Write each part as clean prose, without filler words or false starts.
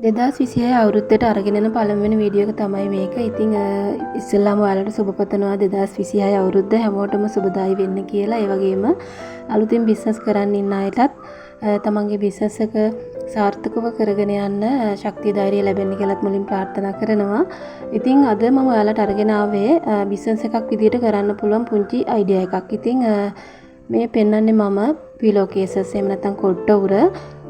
2026 අවුරුද්දට අරගෙන යන පළමුවෙනි වීඩියෝ එක තමයි මේක. ඉතින් ඉස්සෙල්ලාම ඔයාලට සුබ පතනවා 2026 අවුරුද්ද හැමෝටම සුබදායි වෙන්න කියලා. ඒ වගේම අලුතින් බිස්නස් කරන්න ඉන්න අයටත් තමන්ගේ බිස්නස් එක සාර්ථකව කරගෙන යන්න ශක්තිය ධෛර්යය ලැබෙන්න කියලාත් මුලින් ප්‍රාර්ථනා කරනවා. ඉතින් අද මම ඔයාලට අරගෙන ආවේ බිස්නස් එකක් විදිහට කරන්න පුළුවන් පුංචි අයිඩියා එකක්. ඉතින් මේ පෙන්වන්නේ මම පිලෝ කේසස් එහෙම නැත්නම් කොට්ටවුර.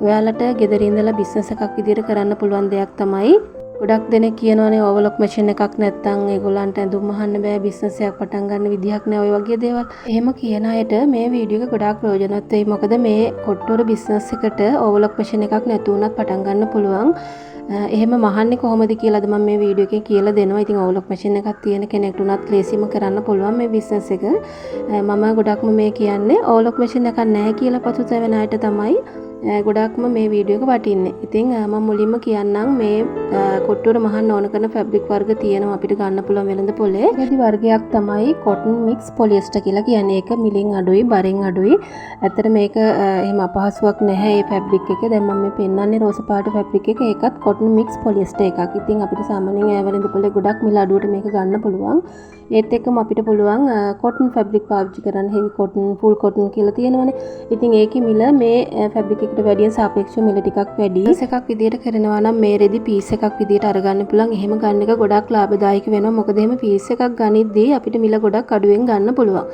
ඔයාලට ගෙදර ඉඳලා බිස්නස් එකක් විදිහට කරන්න පුළුවන් දෙයක් තමයි. ගොඩක් දෙනෙක් කියනවානේ ඕවර්ලොක් මැෂින් එකක් නැත්නම් ඒගොල්ලන්ට ඇඳුම් අහන්න බෑ, බිස්නස් එකක් පටන් ගන්න විදිහක් නෑ, ඔය වගේ දේවල්. එහෙම කියන අයට මේ වීඩියෝ එක ගොඩාක් ප්‍රයෝජනවත් වෙයි. මොකද මේ කොට්ටවුර බිස්නස් එකට ඕවර්ලොක් මැෂින් එකක් නැතු වුණත් පටන් ගන්න පුළුවන්. එහෙම මහන්නේ කොහොමද කියලාද මම මේ වීඩියෝ එකේ කියලා දෙනවා. ඉතින් ඕවර්ලොක් මැෂින් එකක් තියෙන කෙනෙක්ට උනත් ලේසියෙන්ම කරන්න පුළුවන් මේ බිස්නස් එක. මම ගොඩක්ම මේ කියන්නේ ඕවර්ලොක් මැෂින් එකක් නැහැ කියලා පසුතැවෙන අයට තමයි ගොඩක්ම මේ වීඩියෝ එක වටින්නේ. ඉතින් මම මුලින්ම කියන්නම් මේ කොට්ටුවර මහන්න ඕන කරන ෆැබ්‍රික් වර්ග තියෙනවා අපිට ගන්න පුළුවන් වෙළඳ පොලේ. ඒකේ වර්ගයක් තමයි කොටන් මික්ස් පොලියස්ටර් කියලා කියන්නේ. ඒක මිලින් අඩුයි, බරින් අඩුයි. ඇත්තට මේක එහෙම අපහසුයක් නැහැ මේ ෆැබ්‍රික් එක. දැන් මම මේ පෙන්නන්නේ රෝස පාට ෆැබ්‍රික් එක. ඒකත් කොටන් මික්ස් පොලියස්ටර් එකක්. ඉතින් අපිට සාමාන්‍යයෙන් වෙළඳ පොලේ ගොඩක් මිල අඩුවට මේක ගන්න පුළුවන්. ඒත් එක්කම අපිට පුළුවන් කොටන් ෆැබ්‍රික් පාවිච්චි කරන්න. හෙවි කොටන්, ෆුල් කොටන් කියලා තියෙනවනේ. ඉතින් ඒකේ මිල මේ ෆැබ්‍රික් එකට වැඩියෙන් සාපේක්ෂව මිල ටිකක් වැඩි. පීස් එකක් විදියට කරනවා නම් මේ රෙදි පීස් එකක් විදියට අරගන්න පුළුවන්. එහෙම ගන්න එක ගොඩක් ලාභදායක වෙනවා. මොකද එහෙම පීස් එකක් ගනිද්දී අපිට මිල ගොඩක් අඩුවෙන් ගන්න පුළුවන්.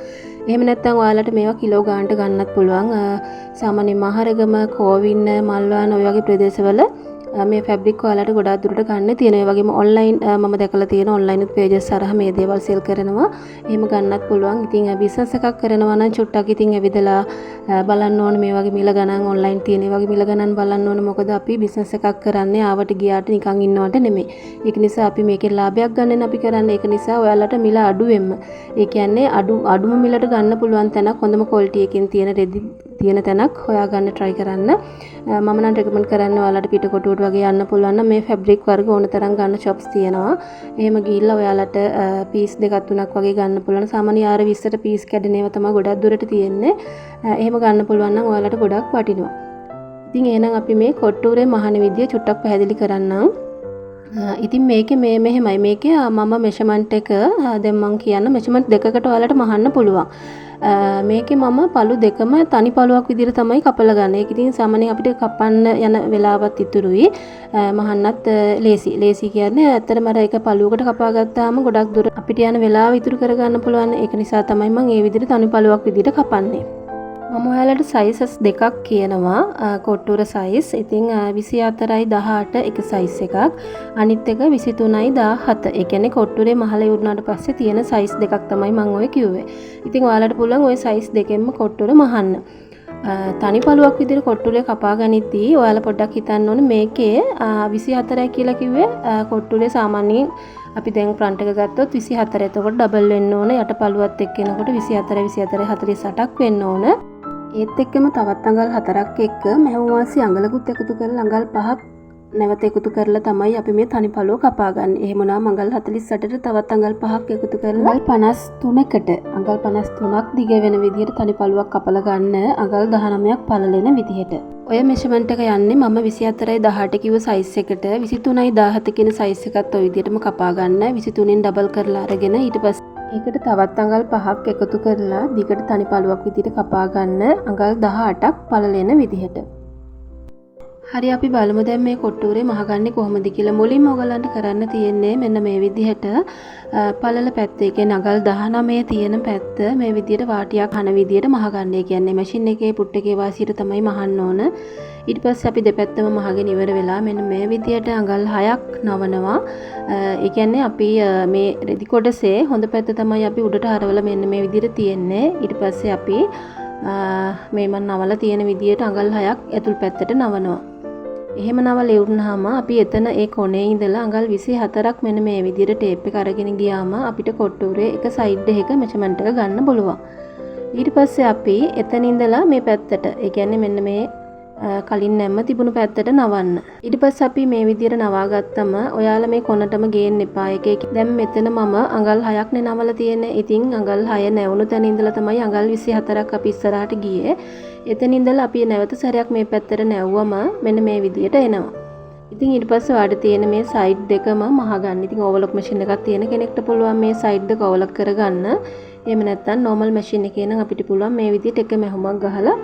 එහෙම නැත්නම් ඔයාලට මේවා කිලෝ ගානට ගන්නත් පුළුවන්. සාමාන්‍ය මහරගම, කෝවින්න, මල්වාන ඔය වගේ ප්‍රදේශවල මේ ෆැබ්‍රික් ඔයාලට ගොඩාක් දුරට ගන්න තියෙන. ඒ වගේම ඔන්ලයින් මම දැකලා තියෙන ඔන්ලයින් පේජස් හරහා මේ දේවල් සෙල් කරනවා. එහෙම ගන්නත් පුළුවන්. ඉතින් බිස්නස් එකක් කරනවා නම් චුට්ටක් ඉතින් ඇවිදලා බලන්න ඕනේ මේ වගේ මිල ගණන් ඔන්ලයින් තියෙන. ඒ වගේ මිල ගණන් බලන්න ඕනේ. මොකද අපි බිස්නස් එකක් කරන්නේ ආවට ගියාට නිකන් ඉන්නවට නෙමෙයි. ඒක නිසා අපි මේකෙන් ලාභයක් ගන්න අපි කරන්නේ. ඒක නිසා ඔයාලට මිල අඩුවෙන්ම, ඒ කියන්නේ අඩුම මිලට ගන්න පුළුවන් තැනක්, හොඳම ක්වොලිටි එකකින් තියෙන රෙදි තියෙන තැනක් හොයාගන්න try කරන්න. මම නම් රෙකමන්ඩ් කරන්නේ ඔයාලට පිටකොටුවට වගේ යන්න පුළුවන් නම් මේ ෆැබ්‍රික් වර්ග ඕන තරම් ගන්න shops තියෙනවා. එහෙම ගිහිල්ලා ඔයාලට පීස් දෙකක් තුනක් වගේ ගන්න පුළුවන්. සාමාන්‍ය ආර 20ට පීස් කැඩෙන ඒවා තමයි ගොඩක් දුරට තියෙන්නේ. එහෙම ගන්න පුළුවන් නම් ඔයාලට ගොඩක් වටිනවා. ඉතින් එහෙනම් අපි මේ කොට්ටුරේ මහන විදිය චුට්ටක් පැහැදිලි කරන්නම්. ඉතින් මේකේ මෙහෙමයි. මේකේ මම මෙෂර්මන්ට් එක දැන් මම කියන්න මෙෂර්මන්ට් දෙකකට ඔයාලට මහන්න පුළුවන්. මේකේ මම පළු දෙකම තනි පළුවක් විදිහට තමයි කපලා ගන්න. ඒක ඉතින් සාමාන්‍යයෙන් අපිට කපන්න යන වෙලාවත් ඉතුරුයි. මහන්නත් ලේසි. ලේසි කියන්නේ ඇත්තටම අර එක පළුවකට කපා ගත්තාම ගොඩක් දුර අපිට යන වෙලාව ඉතුරු කරගන්න පුළුවන්. ඒක නිසා තමයි මම මේ විදිහට තනි පළුවක් විදිහට කපන්නේ. මම ඔයාලට සයිසස් දෙකක් කියනවා. කොට්ටුර සයිස්. ඉතින් 24යි 18 එක සයිස් එකක්. අනිත් එක 23යි 17. ඒ කියන්නේ කොට්ටුරේ මහල ඉවරනාට පස්සේ තියෙන සයිස් දෙකක් තමයි මම ඔය කිව්වේ. ඉතින් ඔයාලට පුළුවන් ওই සයිස් දෙකෙන්ම කොට්ටුර මහන්න. තනි පළුවක් විදිහට කොට්ටුරේ කපා ගනිද්දී ඔයාලා පොඩ්ඩක් හිතන්න ඕනේ මේකේ 24යි කියලා කිව්වේ කොට්ටුරේ සාමාන්‍යයෙන් අපි දැන් ෆ්‍රන්ට් එක ගත්තොත් 24. එතකොට ඩබල් වෙන්න ඕන. යට පළුවත් එක්ක එනකොට 24 48ක් වෙන්න ඕන. ඒත් එක්කම තවත් අඟල් 4ක් එක්ක මැහුමාසි අඟලකුත් එකතු කරලා අඟල් 5ක් නැවත එකතු කරලා තමයි අපි මේ තනි පළුව කපා ගන්න. එහෙම නම් අඟල් 48ට තවත් අඟල් 5ක් එකතු කරලා අඟල් 53කට අඟල් 53ක් දිග වෙන විදිහට තනි පළුවක් කපලා ගන්න. අඟල් 19ක් පළලෙන විදිහට. ඔය මෙෂර්මන්ට් එක යන්නේ මම 24යි 18 කිව්ව සයිස් එකට 23යි 17 කියන සයිස් එකත් ඔය විදිහටම කපා ගන්න. 23න් ඩබල් කරලා අරගෙන ඊට පස්සේ ඒකට තවත් අඟල් 5ක් එකතු කරලා දිගට තනි පළුවක් විදිහට කපා ගන්න. අඟල් 18ක් පළලෙන විදිහට. හරි, අපි බලමු දැන් මේ කොට්ටුරේ මහගන්නේ කොහොමද කියලා. මුලින්ම ඔයගලන්ට කරන්න තියෙන්නේ මෙන්න මේ විදිහට පළල පැත්ත, ඒ කියන්නේ අඟල් 19 තියෙන පැත්ත මේ විදිහට වාටියක් හන විදිහට මහගන්නේ. කියන්නේ මැෂින් එකේ පුට් එකේ වාසියට තමයි මහන්න ඕන. ඊට පස්සේ අපි දෙපැත්තම මහගෙන ඉවර වෙලා මෙන්න මේ විදිහට අඟල් 6ක් නවනවා. ඒ කියන්නේ අපි මේ රෙදි කොටසේ හොඳ පැත්ත තමයි අපි උඩට හරවලා මෙන්න මේ විදිහට තියෙන්නේ. ඊට පස්සේ අපි මේ මන් නවලා තියෙන විදිහට අඟල් 6ක් ඇතුල් පැත්තට නවනවා. එහෙම නවල ඉවරනහම අපි එතන ඒ කොනේ ඉඳලා අඟල් 24ක් මෙන්න මේ විදිහට ටේප් එක අරගෙන ගියාම අපිට කොට්ටුරේ එක සයිඩ් එකක මෙෂර්මන්ට් එක ගන්න පුළුවන්. ඊට පස්සේ අපි එතන ඉඳලා මේ පැත්තට, ඒ කියන්නේ මෙන්න මේ කලින් නැම්ම තිබුණු පැත්තට නවන්න. ඊට පස්සේ අපි මේ විදිහට නවා ගත්තම ඔයාලා මේ කොනටම ගේන්න එපා. දැන් මෙතන මම අඟල් 6ක් නේ නවලා තියෙන්නේ. ඉතින් අඟල් 6 නැවුණු තැන ඉඳලා තමයි අඟල් 24ක් අපි ඉස්සරහට ගියේ. එතන ඉඳලා අපි නැවත සැරයක් මේ පැත්තට නැවුවම මෙන්න මේ විදිහට එනවා. ඉතින් ඊට පස්සේ ඔයාලට තියෙන මේ සයිඩ් දෙකම මහ ගන්න. ඉතින් ඕවර්ලොක් මැෂින් එකක් තියෙන කෙනෙක්ට පුළුවන් මේ සයිඩ් දෙක ඕවර්ලොක් කරගන්න. එහෙම නැත්නම් normal මැෂින් එකේ නම් අපිට පුළුවන් මේ විදිහට එක මැහුමක් ගහලා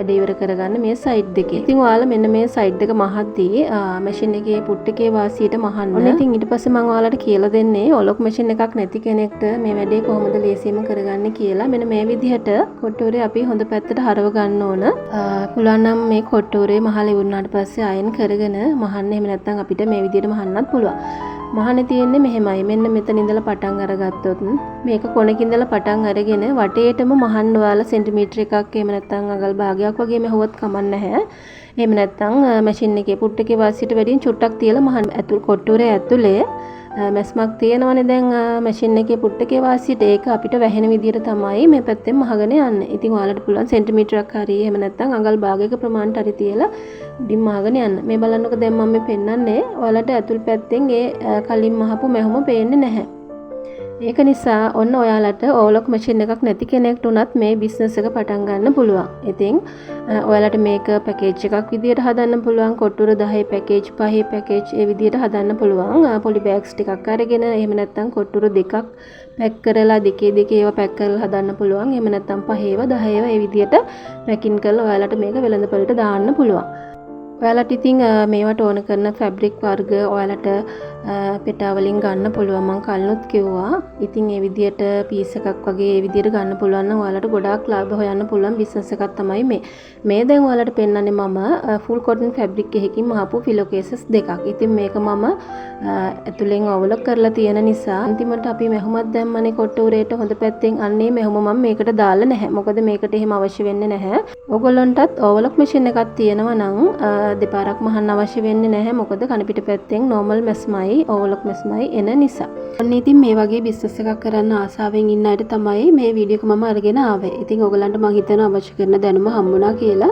වැඩ ඉවර කරගන්න මේ සයිඩ් දෙකේ. ඉතින් ඔයාලා මෙන්න මේ සයිඩ් දෙක මහද්දී මැෂින් එකේ පුට් එකේ වාසියට මහන්න. ඔන්න ඉතින් ඊට පස්සේ මම ඔයාලට කියලා දෙන්නේ ඕවර්ලොක් මැෂින් එකක් නැති කෙනෙක්ට මේ වැඩේ කොහොමද ලේසියෙන්ම කරගන්නේ කියලා. මෙන්න මේ විදිහට කොට්ටෝරේ අපි හොඳ පැත්තට හරව ගන්න ඕන. පුළුවන් නම් මේ කොට්ටෝරේ මහලේ වුණාට පස්සේ අයන් කරගෙන මහන්න. එහෙම නැත්නම් අපිට මේ විදිහට මහන්නත් පුළුවන්. මහන්නේ තියෙන්නේ මෙහෙමයි. මෙන්න මෙතන ඉඳලා පටන් අරගත්තොත් මේක කොනක ඉඳලා පටන් අරගෙන වටේටම මහන්න ඔයාලා සෙන්ටිමීටර එකක් එහෙම නැත්නම් අගල් භාගයක් වගේ මෙහුවත් කමක් නැහැ. එහෙම නැත්නම් මැෂින් එකේ පුට් එකේ වාසියට වැඩියෙන් චුට්ටක් තියලා මහන්න. ඇතුල් කොට්ටුරේ ඇතුලේ මැස්මක් තියෙනවනේ දැන් මැෂින් එකේ පුට් එකේ වාසියට ඒක අපිට වැහෙන විදිහට තමයි මේ පැත්තෙන් මහගෙන යන්නේ. ඉතින් ඔයාලට පුළුවන් සෙන්ටිමීටරයක් හරි එහෙම නැත්නම් අඟල් භාගයක ප්‍රමාණයට හරි තියලා උඩින් මහගෙන යන්න. මේ බලන්නකො දැන් මම මේ පෙන්නන්නේ ඔයාලට ඇතුල් පැත්තෙන් ඒ කලින් මහපු මැහුම පේන්නේ නැහැ. ඒක නිසා ඔන්න ඔයාලට ඕවර්ලොක් මැෂින් එකක් නැති කෙනෙක්ට උනත් මේ බිස්නස් එක පටන් ගන්න පුළුවන්. ඉතින් ඔයාලට මේක පැකේජ් එකක් විදියට හදන්න පුළුවන්. කොට්ටුර 10 පැකේජ් 5 පැකේජ් ඒ විදියට හදන්න පුළුවන්. පොලි බෑග්ස් ටිකක් අරගෙන එහෙම නැත්නම් කොට්ටුර දෙකක් පැක් කරලා දෙකේ ඒවා පැක් කරලා හදන්න පුළුවන්. එහෙම නැත්නම් 5 10 ඒ විදියට පැකින් කරලා ඔයාලට මේක වෙළඳපොළට දාන්න පුළුවන්. ඔයාලට ඉතින් මේවට ඕන කරන ෆැබ්‍රික් වර්ග ඔයාලට පෙටා වලින් ගන්න පුළුවන්. මම කලිනුත් කිව්වා. ඉතින් මේ විදියට පීස් එකක් වගේ මේ විදියට ගන්න පුළුවන් නම් ඔයාලට ගොඩාක් ලාභ හොයන්න පුළුවන් බිස්නස් එකක් තමයි මේ. මේ දැන් ඔයාලට පෙන්නන්නේ මම ෆුල් කොටන් ෆැබ්‍රික් එකකින් මහපු ෆිලෝ කේසස් දෙකක්. ඉතින් මේක මම ඇතුලෙන් ඕවර්ලොක් කරලා තියෙන නිසා අන්තිමට අපි මෙහුමක් දැම්මනේ කොට්ටෝරේට හොඳ පැත්තෙන්. අන්නේ මෙහුම මම මේකට දාලා නැහැ. මොකද මේකට එහෙම අවශ්‍ය වෙන්නේ නැහැ. ඔයගොල්ලන්ටත් ඕවර්ලොක් මැෂින් එකක් තියෙනවා නම් දෙපාරක් මහන්න අවශ්‍ය වෙන්නේ නැහැ. මොකද කණපිට පැත්තෙන් normal මැස්මයි ඕවර්ලොක් මැස්මයි එන නිසා. ඔන්න ඉතින් මේ වගේ බිස්නස් එකක් කරන්න ආසාවෙන් ඉන්න අයට තමයි මේ වීඩියෝ එක මම අරගෙන ආවේ. ඉතින් ඔයගලන්ට මම හිතනවා අවශ්‍ය කරන දැනුම හම්බුණා කියලා.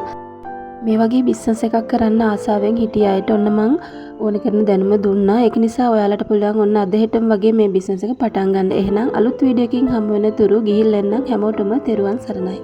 මේ වගේ බිස්නස් එකක් කරන්න ආසාවෙන් හිටිය අයට ඔන්න මං ඕන කරන දැනුම දුන්නා. ඒක නිසා ඔයාලට පුළුවන් ඔන්න අද හෙටම වගේ මේ බිස්නස් එක පටන් ගන්න. එහෙනම් අලුත් වීඩියෝ එකකින් හම්බ වෙන තුරු ගිහිල්ලා එන්න හැමෝටම තෙරුවන් සරණයි.